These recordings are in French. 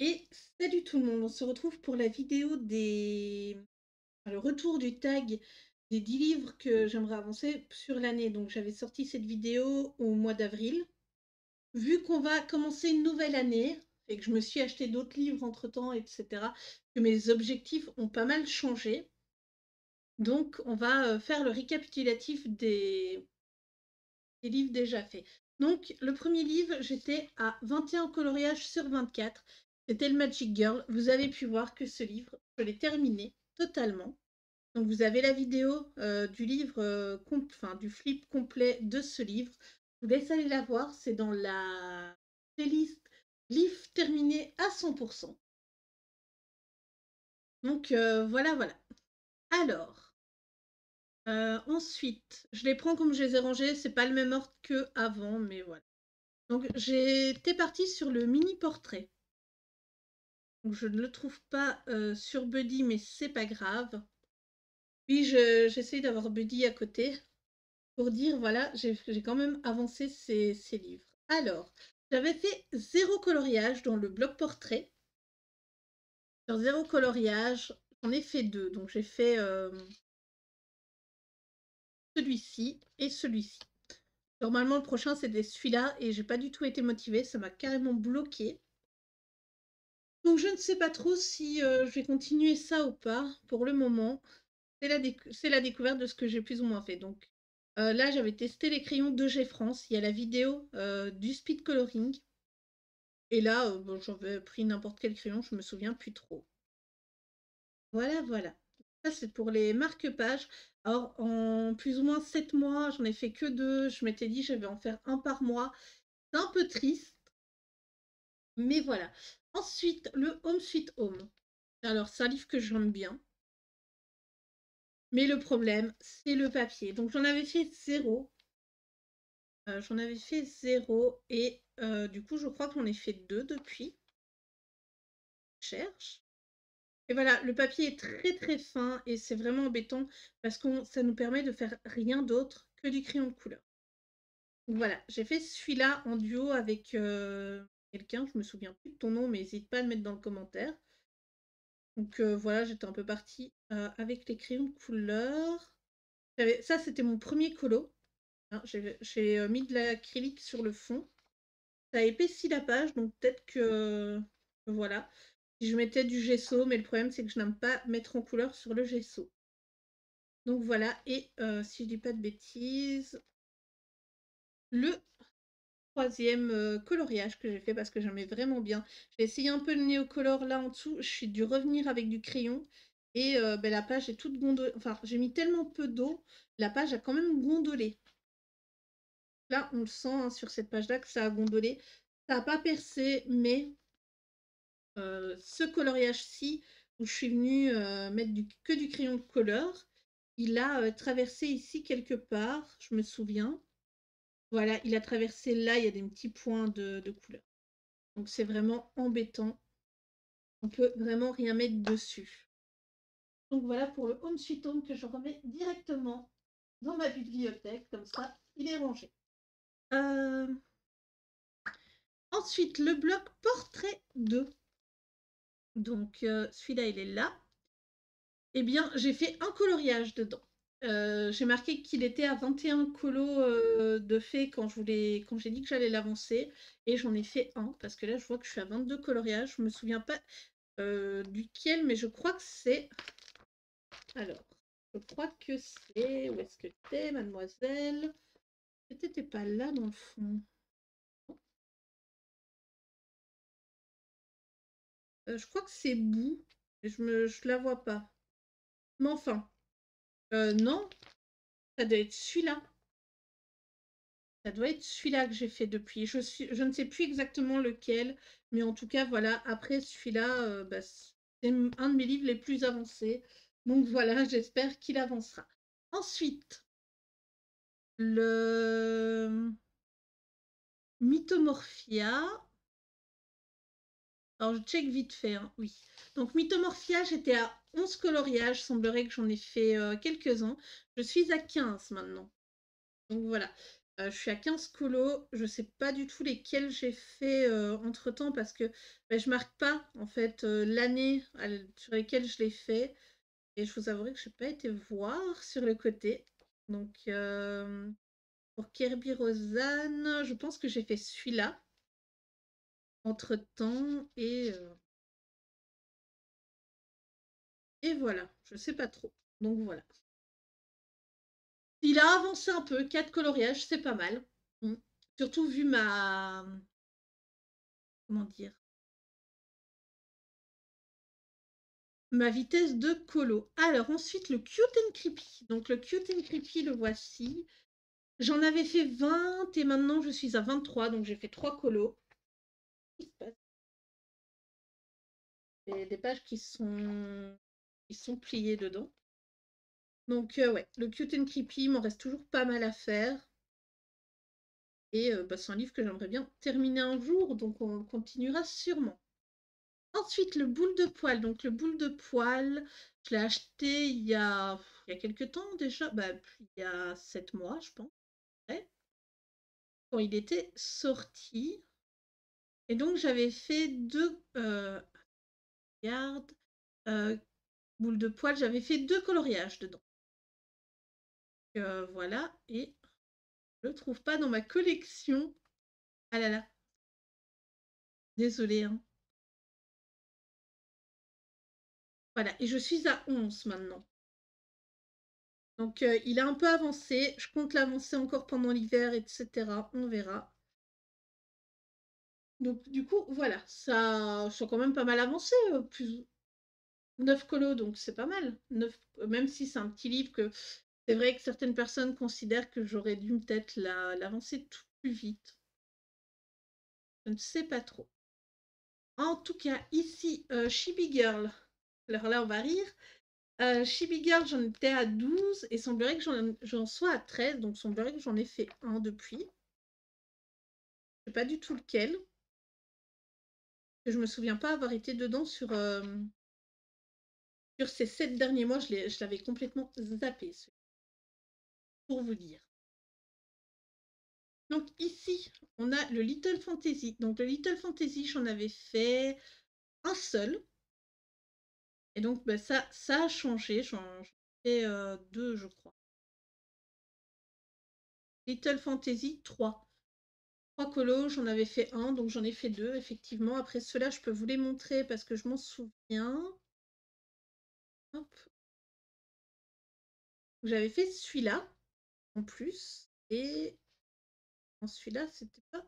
Et salut tout le monde, on se retrouve pour la vidéo le retour du tag des 10 livres que j'aimerais avancer sur l'année. Donc j'avais sorti cette vidéo au mois d'avril. Vu qu'on va commencer une nouvelle année et que je me suis acheté d'autres livres entre-temps, etc., que mes objectifs ont pas mal changé, donc on va faire le récapitulatif des livres déjà faits. Donc, le premier livre, j'étais à 21 coloriages sur 24. C'était le Magic Girl. Vous avez pu voir que ce livre, je l'ai terminé totalement. Donc, vous avez la vidéo du livre, enfin, du flip complet de ce livre. Je vous laisse aller la voir. C'est dans la playlist livre terminé à 100%. Donc, voilà, voilà. Alors, ensuite, je les prends comme je les ai rangés. C'est pas le même ordre que avant, mais voilà. Donc j'étais partie sur le mini portrait. Donc je ne le trouve pas sur Buddy, mais c'est pas grave. Puis j'essaye d'avoir Buddy à côté pour dire voilà, j'ai quand même avancé ces livres. Alors, j'avais fait 0 coloriage dans le bloc portrait. Sur 0 coloriage, j'en ai fait 2. Donc j'ai fait celui-ci et celui-ci. Normalement, le prochain c'était celui-là et j'ai pas du tout été motivée, ça m'a carrément bloqué. Donc je ne sais pas trop si je vais continuer ça ou pas. Pour le moment, c'est la découverte de ce que j'ai plus ou moins fait. Donc là, j'avais testé les crayons de G France. Il y a la vidéo du speed coloring. Et là, bon, j'avais pris n'importe quel crayon, je me souviens plus trop. Voilà, voilà. Ça, c'est pour les marque-pages. Alors, en plus ou moins 7 mois, j'en ai fait que 2. Je m'étais dit, je vais en faire un par mois. C'est un peu triste, mais voilà. Ensuite, le Home Sweet Home. Alors, c'est un livre que j'aime bien. Mais le problème, c'est le papier. Donc j'en avais fait 0. J'en avais fait 0 et du coup, je crois que j'en ai fait 2 depuis. Je cherche. Et voilà, le papier est très très fin et c'est vraiment embêtant parce que ça nous permet de faire rien d'autre que du crayon de couleur. Donc voilà, j'ai fait celui-là en duo avec quelqu'un, je me souviens plus de ton nom, mais n'hésite pas à le mettre dans le commentaire. Donc voilà, j'étais un peu partie avec les crayons de couleur. Ça, c'était mon premier colo. Hein, j'ai mis de l'acrylique sur le fond. Ça épaissit la page, donc peut-être que voilà. Si je mettais du gesso, mais le problème c'est que je n'aime pas mettre en couleur sur le gesso. Donc voilà, et si je dis pas de bêtises, le troisième coloriage que j'ai fait parce que j'aimais vraiment bien. J'ai essayé un peu le néocolor là en dessous, je suis dû revenir avec du crayon et ben, la page est toute gondolée. Enfin, j'ai mis tellement peu d'eau, la page a quand même gondolé. Là, on le sent hein, sur cette page-là que ça a gondolé. Ça n'a pas percé, mais ce coloriage-ci, où je suis venue mettre que du crayon de couleur, il a traversé ici quelque part, je me souviens. Voilà, il a traversé là, il y a des petits points de couleur. Donc c'est vraiment embêtant. On peut vraiment rien mettre dessus. Donc voilà pour le Home Sweet Home que je remets directement dans ma bibliothèque. Comme ça, il est rangé. Ensuite, le bloc portrait 2. Donc celui-là, il est là. Eh bien, j'ai fait un coloriage dedans. J'ai marqué qu'il était à 21 colos de fait quand j'ai dit que j'allais l'avancer. Et j'en ai fait un, parce que là, je vois que je suis à 22 coloriages. Je me souviens pas duquel, mais je crois que c'est... Alors, je crois que c'est... Où est-ce que t'es, mademoiselle? T'étais pas là, dans le fond. Je crois que c'est Bout. Je la vois pas. Mais enfin, non, ça doit être celui-là. Ça doit être celui-là que j'ai fait depuis. Je ne sais plus exactement lequel, mais en tout cas, voilà. Après celui-là, bah, c'est un de mes livres les plus avancés. Donc voilà, j'espère qu'il avancera. Ensuite, le Mythomorphia. Alors, je check vite fait, hein, oui. Donc, Mythomorphia, j'étais à 11 coloriages. Semblerait que j'en ai fait quelques-uns. Je suis à 15 maintenant. Donc, voilà. Je suis à 15 colos. Je sais pas du tout lesquels j'ai fait entre-temps parce que je marque pas en fait l'année sur lesquelles je l'ai fait. Et je vous avouerai que je n'ai pas été voir sur le côté. Donc pour Kirby Rosanne, je pense que j'ai fait celui-là entre-temps et voilà, je sais pas trop. Donc voilà. Il a avancé un peu, 4 coloriages, c'est pas mal. Surtout vu ma... Comment dire? Ma vitesse de colo. Alors ensuite, le Cute and Creepy. Donc le Cute and Creepy, le voici. J'en avais fait 20 et maintenant je suis à 23, donc j'ai fait 3 colos. Et des pages qui sont pliées dedans. Donc ouais, le Cute and Creepy, il m'en reste toujours pas mal à faire. Et c'est un livre que j'aimerais bien terminer un jour, donc on continuera sûrement. Ensuite, le boule de poil. Donc le boule de poil, je l'ai acheté il y a quelques temps déjà, il y a 7 mois, je pense, ouais, quand il était sorti. Et donc j'avais fait regarde, boule de poil, j'avais fait 2 coloriages dedans. Voilà, et je le trouve pas dans ma collection. Ah là là, désolée, hein. Voilà, et je suis à 11 maintenant. Donc il a un peu avancé, je compte l'avancer encore pendant l'hiver, etc. On verra. Donc du coup, voilà, ça a quand même pas mal avancé, plus 9 colos, donc c'est pas mal. 9, même si c'est un petit livre que c'est vrai que certaines personnes considèrent que j'aurais dû peut-être l'avancer tout plus vite. Je ne sais pas trop. En tout cas, ici, Chibi Girl. Alors là, on va rire. Chibi Girl, j'en étais à 12 et semblerait que j'en sois à 13, donc semblerait que j'en ai fait un depuis. Je sais pas du tout lequel. Je me souviens pas avoir été dedans sur ces 7 derniers mois. Je l'avais complètement zappé, pour vous dire. Donc ici, on a le Little Fantasy. Donc le Little Fantasy, j'en avais fait un seul. Et donc ça a changé. J'en ai fait 2, je crois. Little Fantasy 3. 3 colos, j'en avais fait un, donc j'en ai fait 2, effectivement. Après ceux-là, je peux vous les montrer parce que je m'en souviens. Hop. J'avais fait celui-là, en plus. Et celui-là, c'était pas...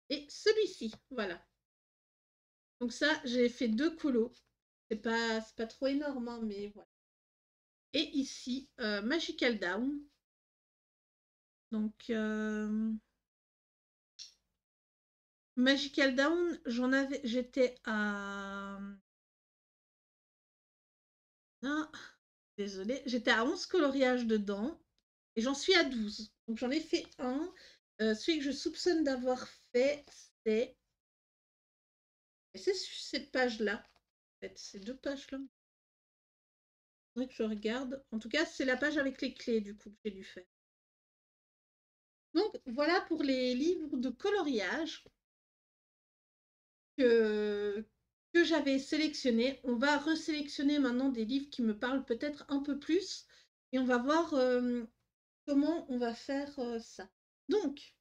Et celui-ci, voilà. Donc ça, j'ai fait 2 colos. C'est pas trop énorme, hein, mais voilà. Et ici, Magical Down. Donc, Magical Down, j'étais à... Ah, désolée, j'étais à 11 coloriages dedans. Et j'en suis à 12. Donc j'en ai fait un. Celui que je soupçonne d'avoir fait, c'est cette page-là. En fait, ces 2 pages-là. Que je regarde. En tout cas, c'est la page avec les clés du coup que j'ai dû faire. Donc voilà pour les livres de coloriage que j'avais sélectionnés. On va resélectionner maintenant des livres qui me parlent peut-être un peu plus et on va voir comment on va faire ça. Donc,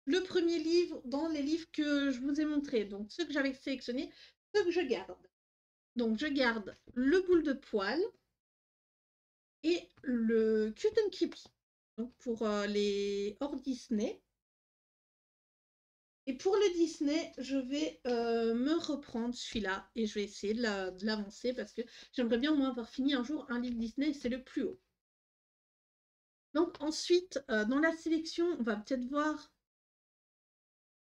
le premier livre dans les livres que je vous ai montrés, donc ceux que j'avais sélectionnés, ceux que je garde. Donc je garde le boule de poil et le Cute and Creepy. Donc pour les hors Disney. Et pour le Disney, je vais me reprendre celui-là et je vais essayer de l'avancer parce que j'aimerais bien au moins avoir fini un jour un livre Disney, c'est le plus haut. Donc ensuite, dans la sélection, on va peut-être voir,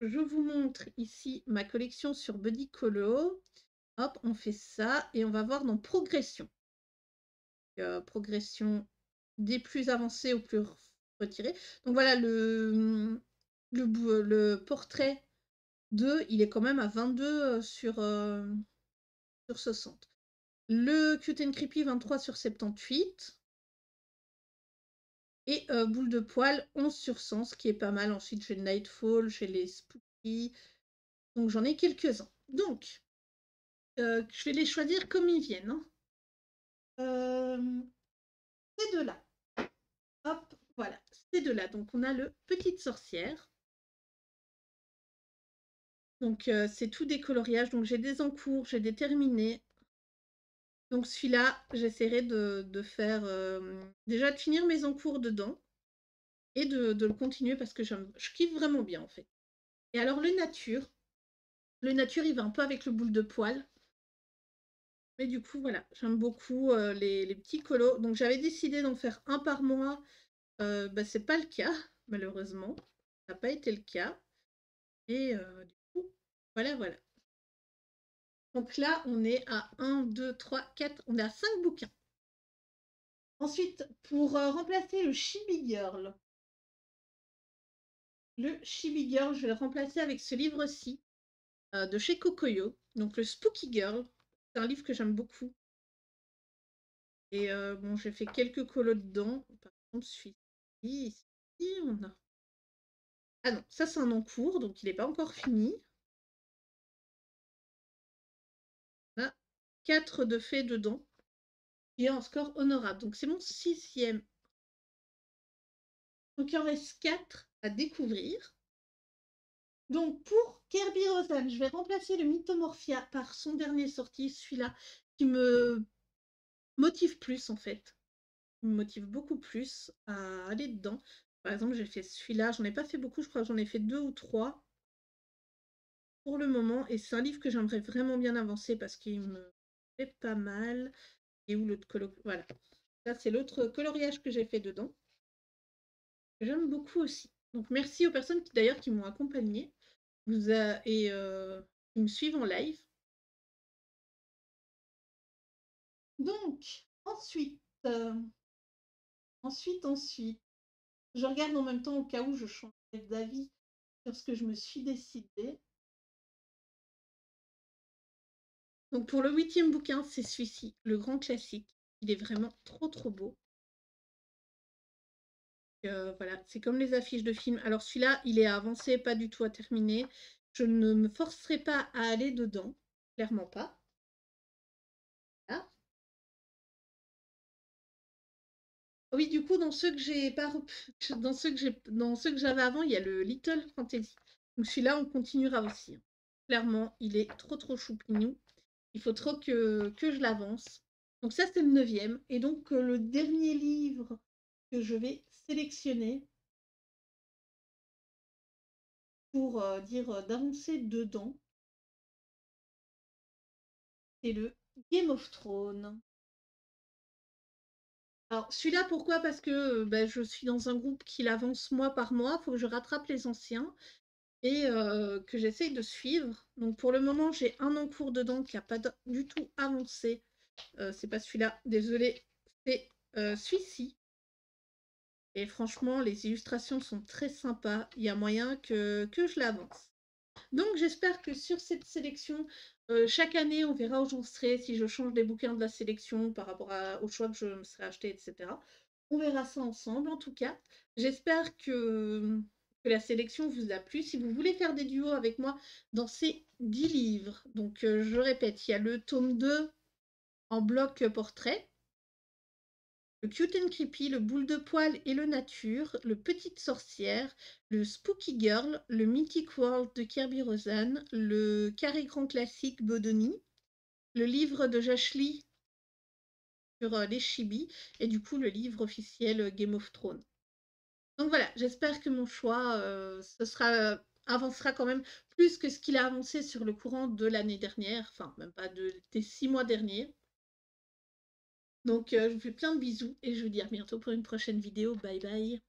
je vous montre ici ma collection sur Buddy Colo. Hop, on fait ça et on va voir dans progression. Progression des plus avancés aux plus retirés. Donc voilà, le portrait 2, il est quand même à 22 sur 60. Le Cute and Creepy, 23 sur 78. Et boule de poil 11/100, ce qui est pas mal. Ensuite, j'ai Nightfall, j'ai les Spooky. Donc j'en ai quelques-uns. Donc, je vais les choisir comme ils viennent, hein. Ces deux-là. Hop, voilà, ces deux-là. Donc on a le Petite Sorcière. Donc c'est tout des coloriages. Donc j'ai des en cours, j'ai des terminés. Donc celui-là, j'essaierai de faire déjà de finir mes en cours dedans et de le continuer parce que je kiffe vraiment bien en fait. Et alors le nature, il va un peu avec le boule de poil. Mais du coup, voilà, j'aime beaucoup les petits colos. Donc j'avais décidé d'en faire un par mois. Bah, c'est pas le cas, malheureusement. Ça n'a pas été le cas. Et du coup, voilà, voilà. Donc là, on est à 1, 2, 3, 4, on est à 5 bouquins. Ensuite, pour remplacer le Chibi Girl, je vais le remplacer avec ce livre-ci de chez Kokoyo, donc le Spooky Girl. C'est un livre que j'aime beaucoup. Et bon, j'ai fait quelques colos dedans. Par contre, celui-ci, ici, on a... Ah non, ça c'est un en cours, donc il n'est pas encore fini. On a 4 de faits dedans. Il a un score honorable. Donc c'est mon 6e. Donc il en reste 4 à découvrir. Donc pour Kirby Rosen, je vais remplacer le Mythomorphia par son dernier sorti, celui-là qui me motive plus en fait. Il me motive beaucoup plus à aller dedans. Par exemple, j'ai fait celui-là, j'en ai pas fait beaucoup, je crois que j'en ai fait 2 ou 3 pour le moment. Et c'est un livre que j'aimerais vraiment bien avancer parce qu'il me fait pas mal. Et où l'autre colo... Voilà. Ça, c'est l'autre coloriage que j'ai fait dedans. J'aime beaucoup aussi. Donc merci aux personnes qui d'ailleurs qui m'ont accompagnée et qui me suivent en live. Donc ensuite, je regarde en même temps au cas où je change d'avis sur ce que je me suis décidée. Donc pour le 8e bouquin, c'est celui-ci, le grand classique. Il est vraiment trop trop beau. Voilà, c'est comme les affiches de films. Alors celui-là, il est à avancer, pas du tout à terminer. Je ne me forcerai pas à aller dedans, clairement pas. Là. Oui, du coup, dans ceux que j'ai pas dans ceux que j'avais avant, il y a le Little Fantasy. Donc celui-là, on continuera aussi, hein. Clairement, il est trop trop choupignou. Il faut trop que je l'avance. Donc ça, c'est le 9e. Et donc le dernier livre que je vais sélectionner pour dire d'avancer dedans, c'est le Game of Thrones. Alors celui-là, pourquoi? Parce que bah, je suis dans un groupe qui l'avance mois par mois. Il faut que je rattrape les anciens et que j'essaye de suivre. Donc pour le moment, j'ai un en cours dedans qui n'a pas du tout avancé. C'est pas celui-là, désolé, c'est celui-ci. Et franchement, les illustrations sont très sympas. Il y a moyen que je l'avance. Donc j'espère que sur cette sélection, chaque année, on verra où j'en serai, si je change des bouquins de la sélection par rapport au choix que je me serai acheté, etc. On verra ça ensemble en tout cas. J'espère que la sélection vous a plu. Si vous voulez faire des duos avec moi dans ces 10 livres, donc je répète, il y a le tome 2 en bloc portrait, le Cute and Creepy, le Boule de Poil et le Nature, le Petite Sorcière, le Spooky Girl, le Mythic World de Kirby Rosen, le Carré Grand Classique Bodoni, le livre de Jashli sur les Chibi et du coup le livre officiel Game of Thrones. Donc voilà, j'espère que mon choix avancera quand même plus que ce qu'il a avancé sur le courant de l'année dernière, enfin même pas des 6 mois derniers. Donc je vous fais plein de bisous et je vous dis à bientôt pour une prochaine vidéo. Bye bye.